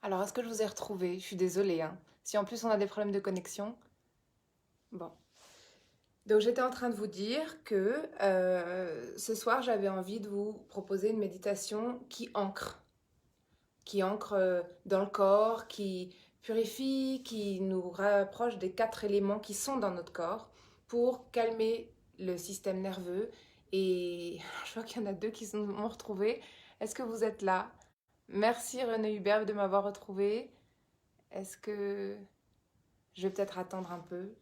Alors, est-ce que je vous ai retrouvé? Je suis désolée, hein. Si en plus on a des problèmes de connexion. Bon. Donc, j'étais en train de vous dire que ce soir, j'avais envie de vous proposer une méditation qui ancre dans le corps, qui purifie, qui nous rapproche des 4 éléments qui sont dans notre corps pour calmer le système nerveux. Et je vois qu'il y en a deux qui m'ont retrouvé. Est-ce que vous êtes là? Merci René Hubert de m'avoir retrouvé. Est-ce que je vais peut-être attendre un peu?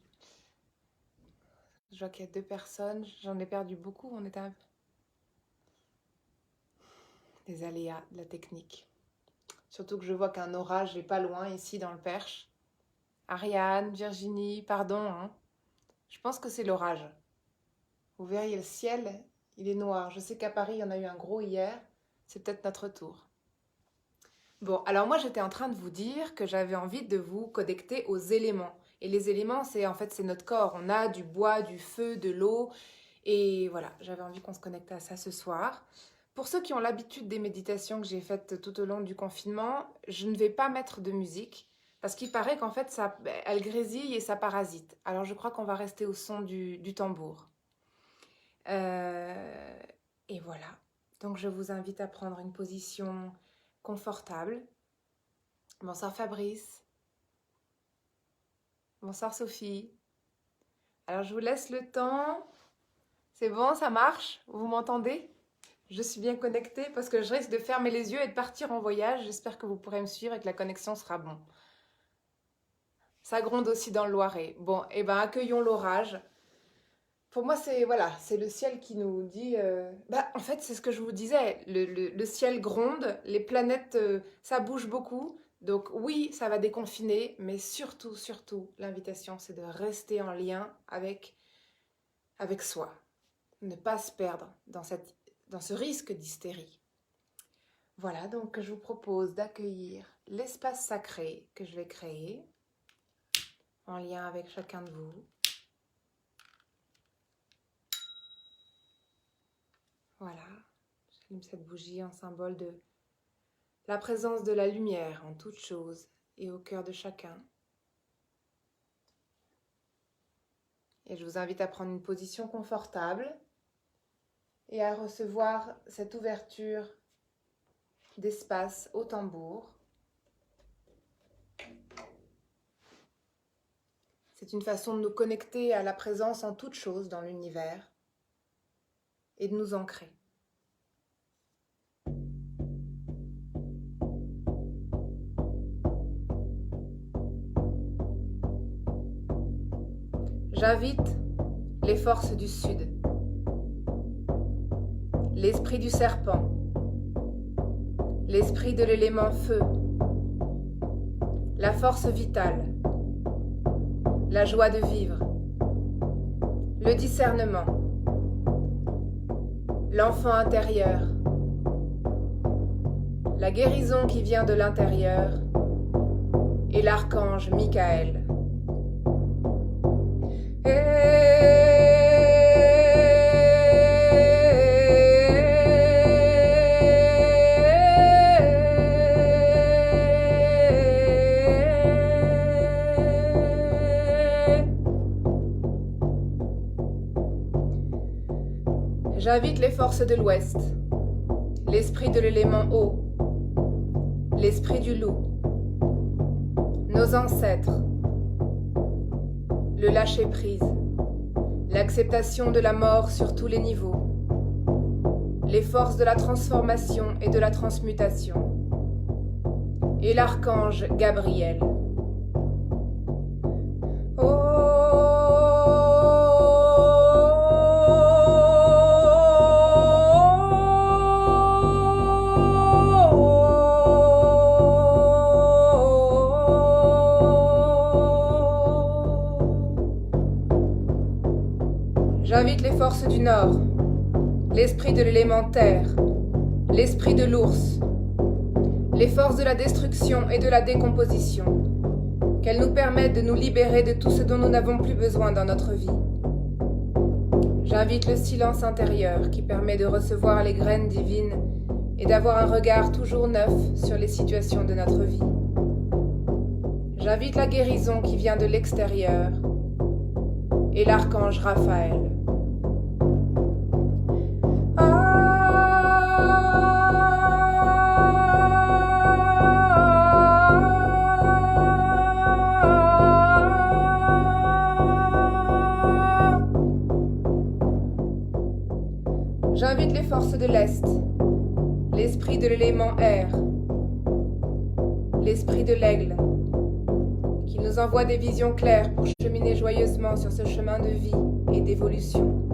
Je vois qu'il y a deux personnes. J'en ai perdu beaucoup. On est un... Des aléas de la technique. Surtout que je vois qu'un orage est pas loin ici dans le Perche. Ariane, Virginie, pardon, hein. Je pense que c'est l'orage. Vous verriez le ciel, il est noir. Je sais qu'à Paris, il y en a eu un gros hier. C'est peut-être notre tour. Bon, alors moi j'étais en train de vous dire que j'avais envie de vous connecter aux éléments. Et les éléments, c'est notre corps. On a du bois, du feu, de l'eau. Et voilà, j'avais envie qu'on se connecte à ça ce soir. Pour ceux qui ont l'habitude des méditations que j'ai faites tout au long du confinement, je ne vais pas mettre de musique parce qu'il paraît qu'en fait, elle grésille et ça parasite. Alors je crois qu'on va rester au son du tambour. Euh, et voilà. Donc je vous invite à prendre une position confortable. Bonsoir Fabrice. Bonsoir Sophie. Alors je vous laisse le temps. C'est bon, ça marche? Vous m'entendez? Je suis bien connectée parce que je risque de fermer les yeux et de partir en voyage. J'espère que vous pourrez me suivre et que la connexion sera bon. Ça gronde aussi dans le Loiret. Bon, et ben accueillons l'orage. Pour moi, c'est le ciel qui nous dit. En fait, c'est ce que je vous disais. Le ciel gronde, les planètes, ça bouge beaucoup. Donc oui, ça va déconfiner, mais surtout, surtout, l'invitation, c'est de rester en lien avec soi. Ne pas se perdre dans ce risque d'hystérie. Voilà, donc je vous propose d'accueillir l'espace sacré que je vais créer en lien avec chacun de vous. Voilà, j'allume cette bougie en symbole de la présence de la lumière en toute chose et au cœur de chacun. Et je vous invite à prendre une position confortable et à recevoir cette ouverture d'espace au tambour. C'est une façon de nous connecter à la présence en toute chose dans l'univers et de nous ancrer. J'invite les forces du Sud, l'esprit du serpent, l'esprit de l'élément feu, la force vitale, la joie de vivre, le discernement, l'enfant intérieur, la guérison qui vient de l'intérieur et l'archange Michael. J'invite les forces de l'Ouest, l'esprit de l'élément eau, l'esprit du loup, nos ancêtres, le lâcher-prise, l'acceptation de la mort sur tous les niveaux, les forces de la transformation et de la transmutation, et l'archange Gabriel. J'invite les forces du Nord, l'esprit de l'élémentaire, l'esprit de l'ours, les forces de la destruction et de la décomposition, qu'elles nous permettent de nous libérer de tout ce dont nous n'avons plus besoin dans notre vie. J'invite le silence intérieur qui permet de recevoir les graines divines et d'avoir un regard toujours neuf sur les situations de notre vie. J'invite la guérison qui vient de l'extérieur et l'archange Raphaël. J'invite les forces de l'Est, l'esprit de l'élément air, l'esprit de l'aigle, qui nous envoie des visions claires pour cheminer joyeusement sur ce chemin de vie et d'évolution.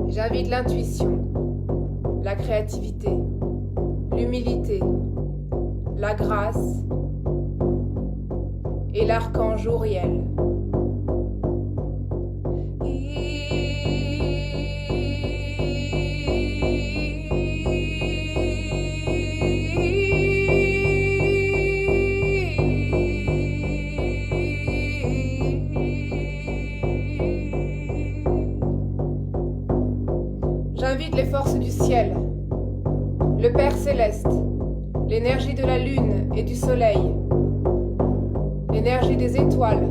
J'invite l'intuition, la créativité, l'humilité, la grâce et l'archange Uriel. J'invite les forces du ciel, le Père céleste, l'énergie de la lune et du soleil, l'énergie des étoiles,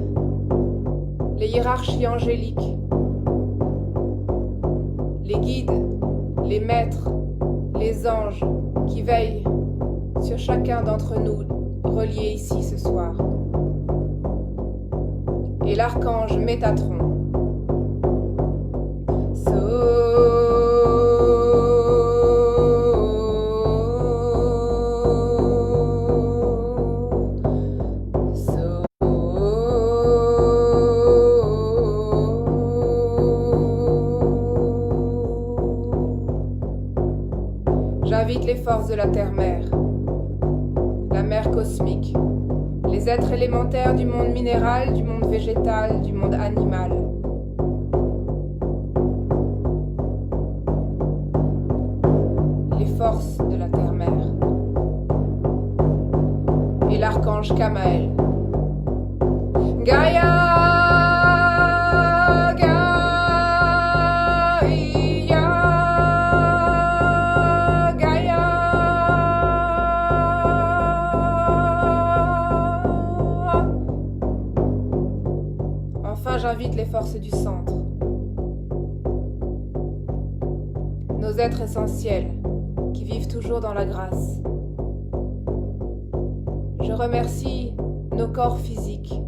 les hiérarchies angéliques, les guides, les maîtres, les anges qui veillent sur chacun d'entre nous reliés ici ce soir, et l'archange Métatron. J'invite les forces de la terre-mère, la mer cosmique, les êtres élémentaires du monde minéral, du monde végétal, du monde animal. Les forces de la terre-mère et l'archange Kamaël. Gaïa! J'invite les forces du centre, nos êtres essentiels qui vivent toujours dans la grâce. Je remercie nos corps physiques,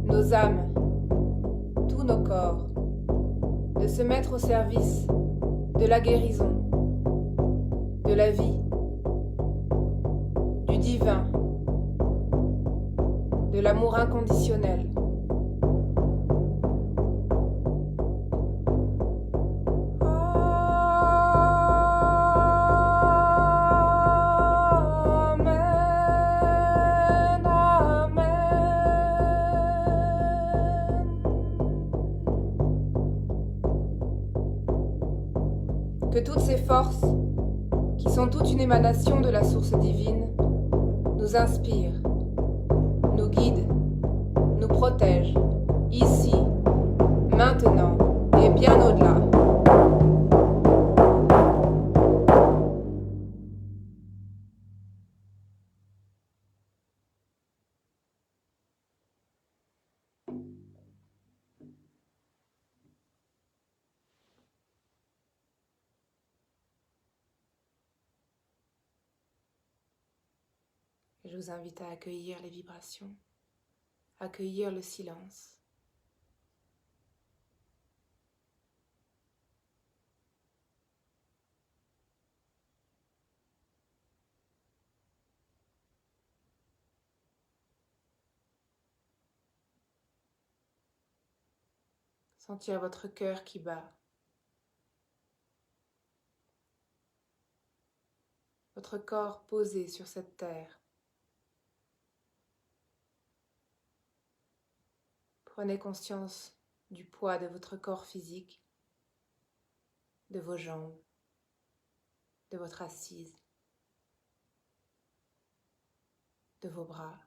nos âmes, tous nos corps, de se mettre au service de la guérison, de la vie, du divin, de l'amour inconditionnel. Que toutes ces forces, qui sont toutes une émanation de la source divine, nous inspirent, nous guident, nous protègent, ici, maintenant et bien au-delà. Je vous invite à accueillir les vibrations, accueillir le silence. Sentir votre cœur qui bat, votre corps posé sur cette terre. Prenez conscience du poids de votre corps physique, de vos jambes, de votre assise, de vos bras.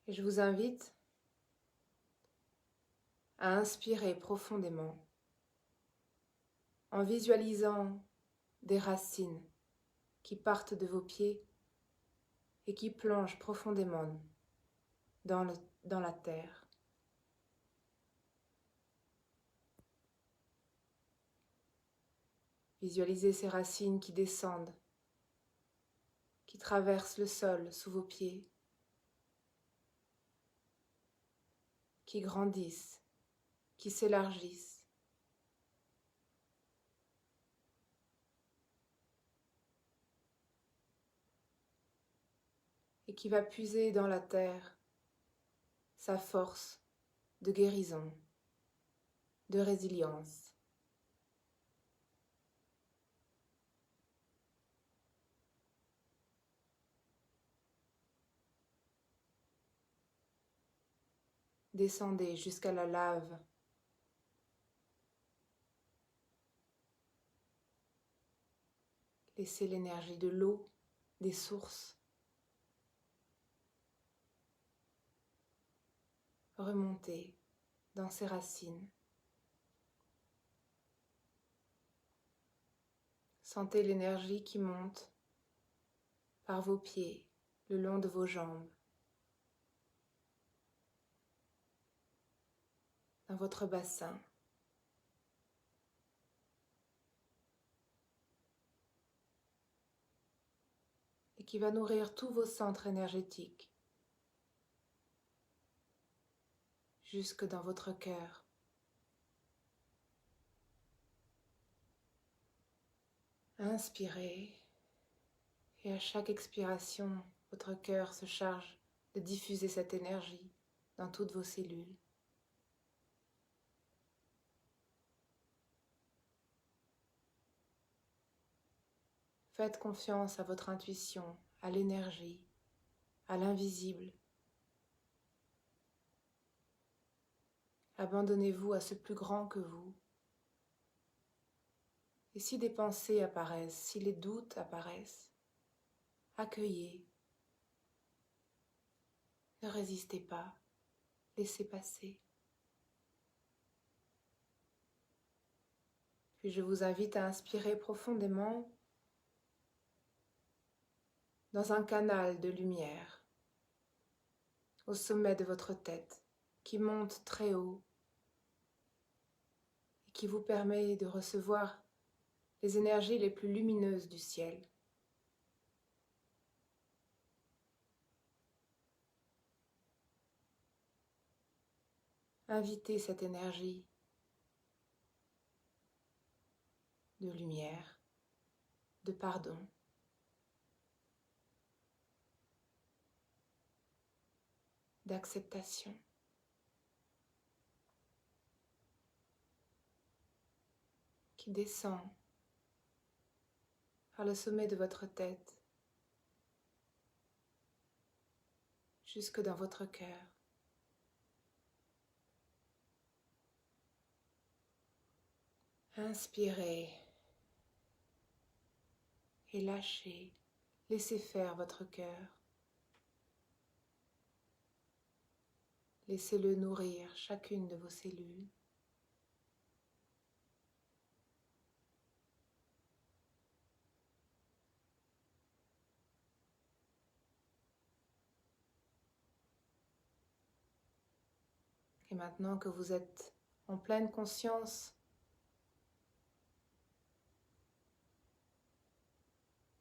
Et je vous invite à inspirer profondément en visualisant des racines qui partent de vos pieds et qui plongent profondément dans la terre. Visualisez ces racines qui descendent, qui traversent le sol sous vos pieds, qui grandissent, qui s'élargissent. Et qui va puiser dans la terre sa force de guérison, de résilience. Descendez jusqu'à la lave. Laissez l'énergie de l'eau, des sources, remonter dans ses racines. Sentez l'énergie qui monte par vos pieds, le long de vos jambes, dans votre bassin. Et qui va nourrir tous vos centres énergétiques, jusque dans votre cœur. Inspirez, et à chaque expiration, votre cœur se charge de diffuser cette énergie dans toutes vos cellules. Faites confiance à votre intuition, à l'énergie, à l'invisible. Abandonnez-vous à ce plus grand que vous. Et si des pensées apparaissent, si les doutes apparaissent, accueillez. Ne résistez pas, laissez passer. Puis je vous invite à inspirer profondément dans un canal de lumière au sommet de votre tête qui monte très haut et qui vous permet de recevoir les énergies les plus lumineuses du ciel. Invitez cette énergie de lumière, de pardon, d'acceptation. Qui descend par le sommet de votre tête jusque dans votre cœur. Inspirez et lâchez, laissez faire votre cœur. Laissez-le nourrir chacune de vos cellules. Et maintenant que vous êtes en pleine conscience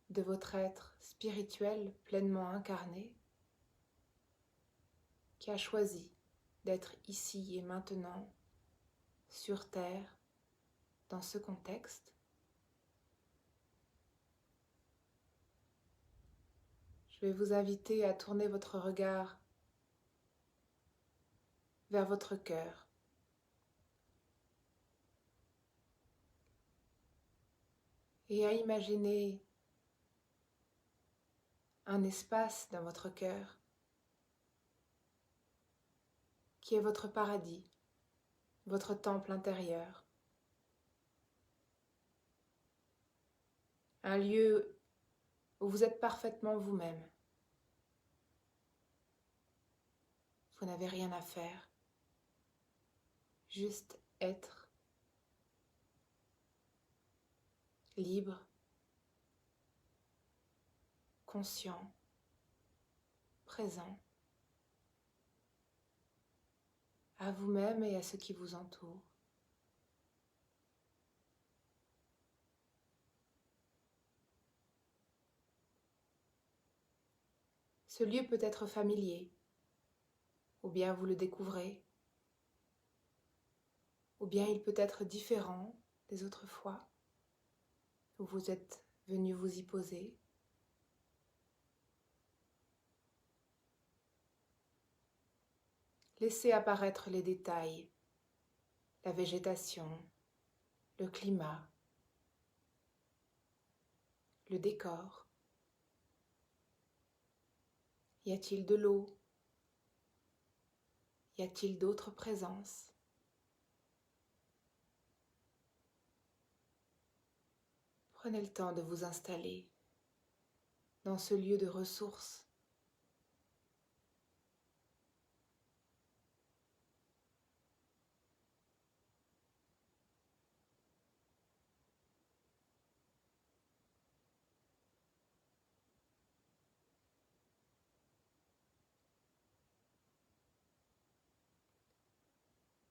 de votre être spirituel pleinement incarné, qui a choisi d'être ici et maintenant, sur Terre, dans ce contexte, je vais vous inviter à tourner votre regard vers votre cœur. Et à imaginer un espace dans votre cœur qui est votre paradis, votre temple intérieur. Un lieu où vous êtes parfaitement vous-même. Vous n'avez rien à faire, juste être libre, conscient, présent, à vous-même et à ce qui vous entoure. Ce lieu peut être familier, ou bien vous le découvrez, ou bien il peut être différent des autres fois où vous êtes venu vous y poser. Laissez apparaître les détails, la végétation, le climat, le décor. Y a-t-il de l'eau? Y a-t-il d'autres présences? Prenez le temps de vous installer dans ce lieu de ressources.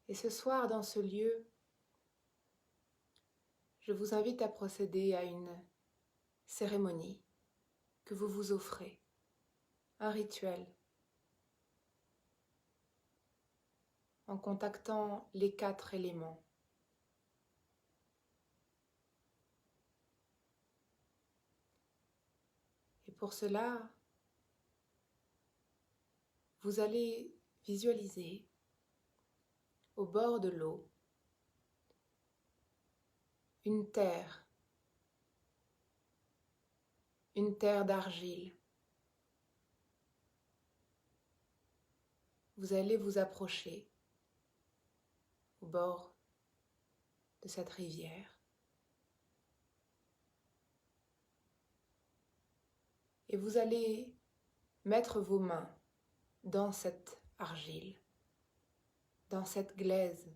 Et ce soir, dans ce lieu, je vous invite à procéder à une cérémonie que vous vous offrez, un rituel, en contactant les 4 éléments. Et pour cela, vous allez visualiser au bord de l'eau une terre d'argile. Vous allez vous approcher au bord de cette rivière et vous allez mettre vos mains dans cette argile, dans cette glaise,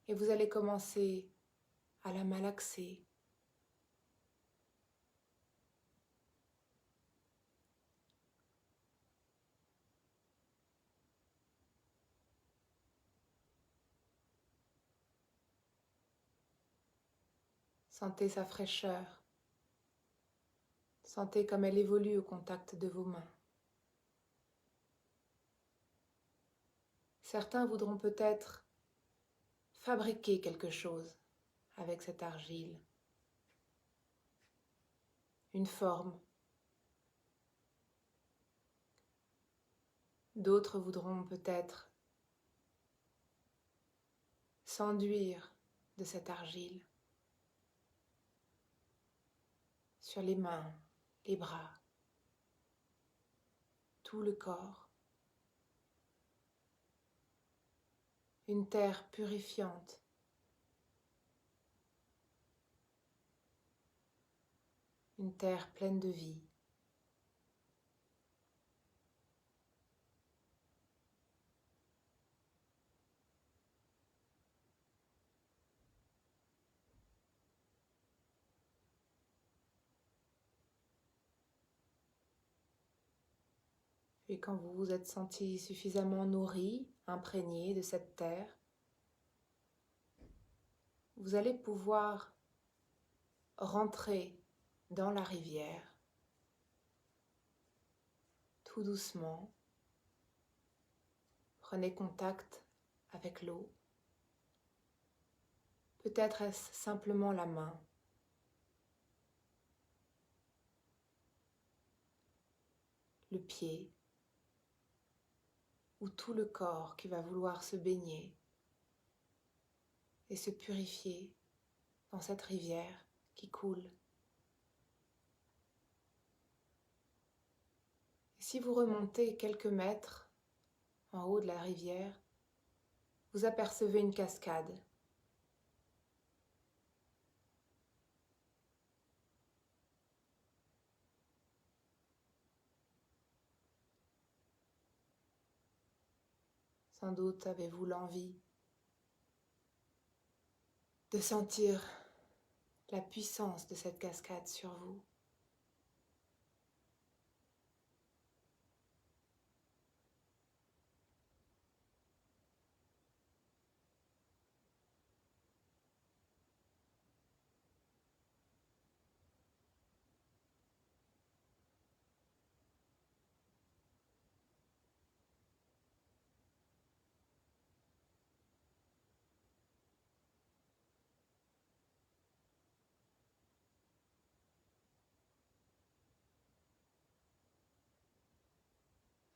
et vous allez commencer à la malaxer. Sentez sa fraîcheur, sentez comme elle évolue au contact de vos mains. Certains voudront peut-être fabriquer quelque chose avec cette argile, une forme. D'autres voudront peut-être s'enduire de cette argile sur les mains, les bras, tout le corps. Une terre purifiante, une terre pleine de vie. Et quand vous vous êtes senti suffisamment nourri, imprégné de cette terre, vous allez pouvoir rentrer dans la rivière, tout doucement. Prenez contact avec l'eau. Peut-être est-ce simplement la main. Le pied ou tout le corps qui va vouloir se baigner et se purifier dans cette rivière qui coule. Et si vous remontez quelques mètres en haut de la rivière, vous apercevez une cascade. Sans doute avez-vous l'envie de sentir la puissance de cette cascade sur vous.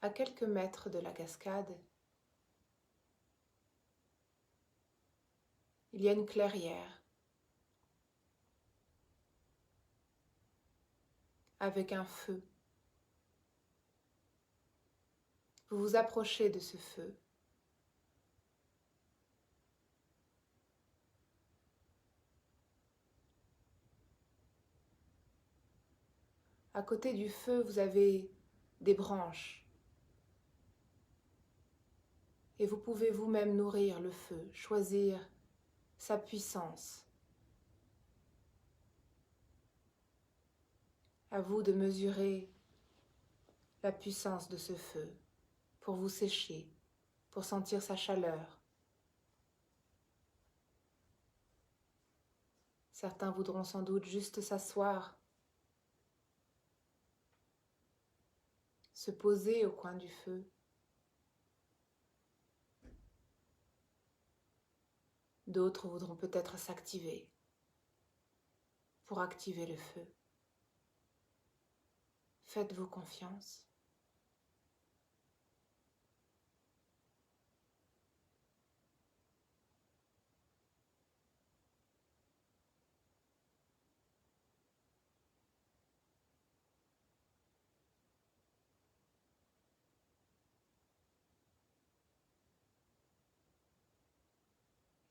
À quelques mètres de la cascade, il y a une clairière avec un feu. Vous vous approchez de ce feu. À côté du feu, vous avez des branches. Et vous pouvez vous-même nourrir le feu, choisir sa puissance. À vous de mesurer la puissance de ce feu pour vous sécher, pour sentir sa chaleur. Certains voudront sans doute juste s'asseoir, se poser au coin du feu. D'autres voudront peut-être s'activer pour activer le feu. Faites-vous confiance.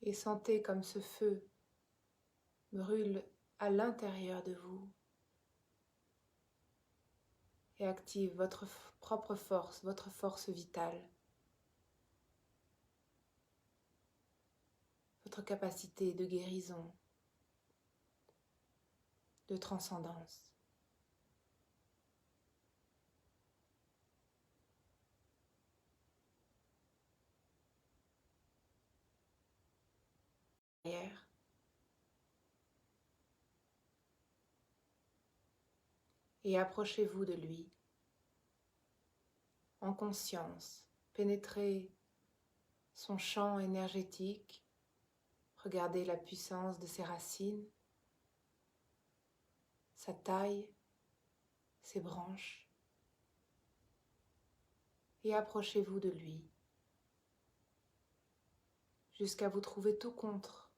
Et sentez comme ce feu brûle à l'intérieur de vous et active votre propre force, votre force vitale, votre capacité de guérison, de transcendance. Et approchez-vous de lui en conscience, pénétrez son champ énergétique, regardez la puissance de ses racines, sa taille, ses branches, et approchez-vous de lui jusqu'à vous trouver tout contre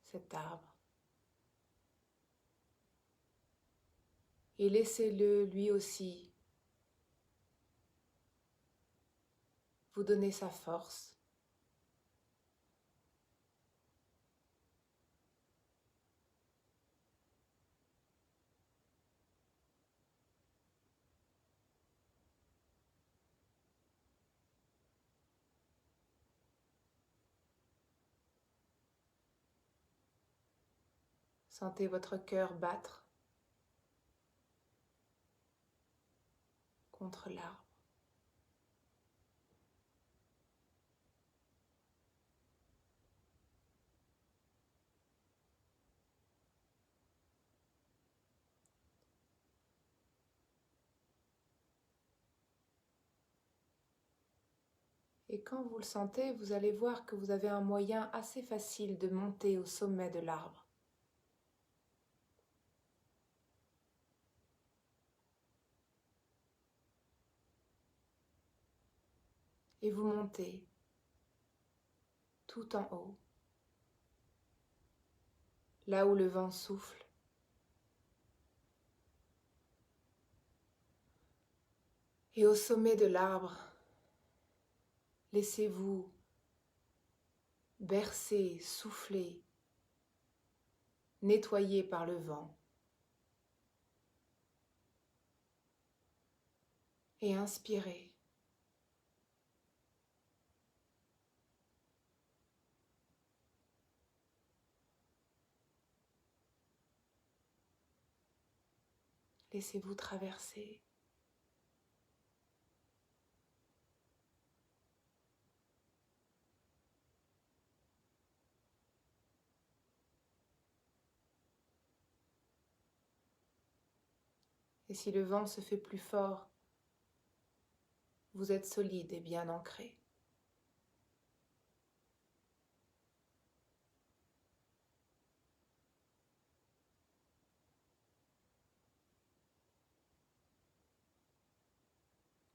cet arbre. Et laissez-le lui aussi vous donner sa force. Sentez votre cœur battre contre l'arbre. Et quand vous le sentez, vous allez voir que vous avez un moyen assez facile de monter au sommet de l'arbre. Et vous montez tout en haut, là où le vent souffle. Et au sommet de l'arbre, laissez-vous bercer, souffler, nettoyer par le vent. Et inspirez. Laissez-vous traverser. Et si le vent se fait plus fort, vous êtes solide et bien ancré.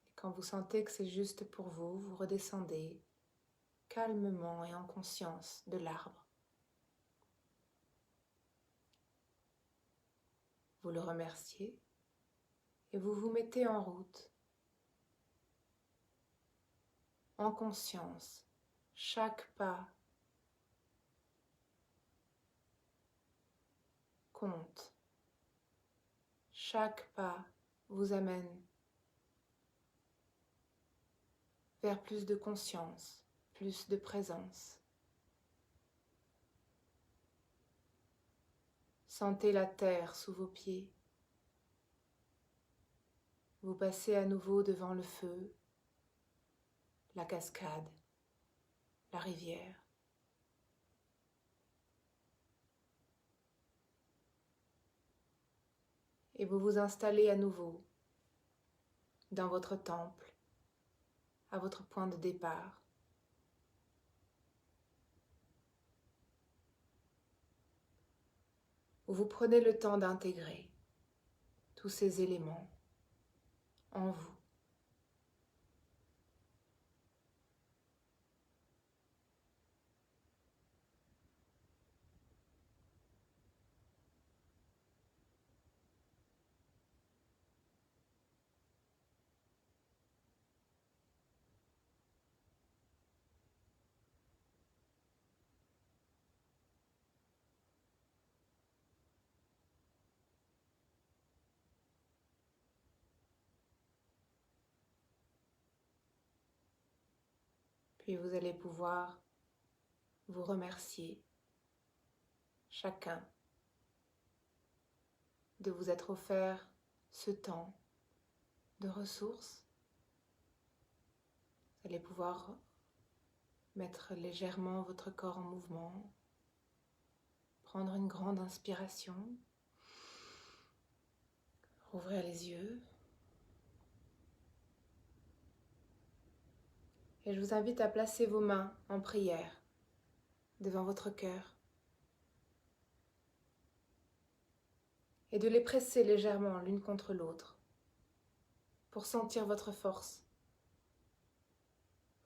Et quand vous sentez que c'est juste pour vous, vous redescendez calmement et en conscience de l'arbre. Vous le remerciez et vous vous mettez en route, en conscience, chaque pas compte, chaque pas vous amène vers plus de conscience, plus de présence. Sentez la terre sous vos pieds. Vous passez à nouveau devant le feu, la cascade, la rivière. Et vous vous installez à nouveau dans votre temple, à votre point de départ. Où vous prenez le temps d'intégrer tous ces éléments en vous. Puis vous allez pouvoir vous remercier chacun de vous être offert ce temps de ressources. Vous allez pouvoir mettre légèrement votre corps en mouvement, prendre une grande inspiration, ouvrir les yeux. Et je vous invite à placer vos mains en prière devant votre cœur et de les presser légèrement l'une contre l'autre pour sentir votre force,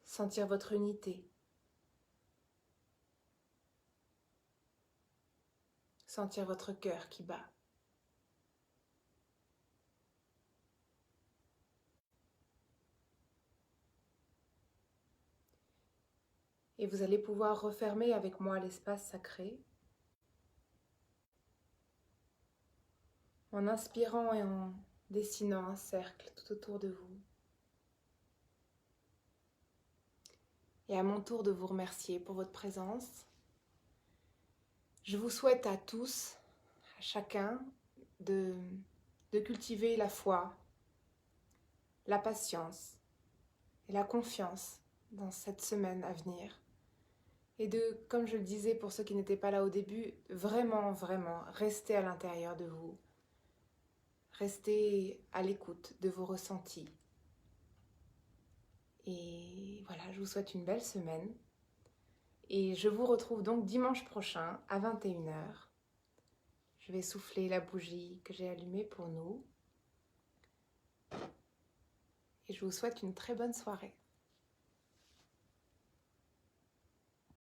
sentir votre unité, sentir votre cœur qui bat. Et vous allez pouvoir refermer avec moi l'espace sacré en inspirant et en dessinant un cercle tout autour de vous. Et à mon tour de vous remercier pour votre présence. Je vous souhaite à tous, à chacun, de cultiver la foi, la patience et la confiance dans cette semaine à venir. Et de, comme je le disais pour ceux qui n'étaient pas là au début, vraiment, vraiment, rester à l'intérieur de vous. Restez à l'écoute de vos ressentis. Et voilà, je vous souhaite une belle semaine. Et je vous retrouve donc dimanche prochain à 21h. Je vais souffler la bougie que j'ai allumée pour nous. Et je vous souhaite une très bonne soirée.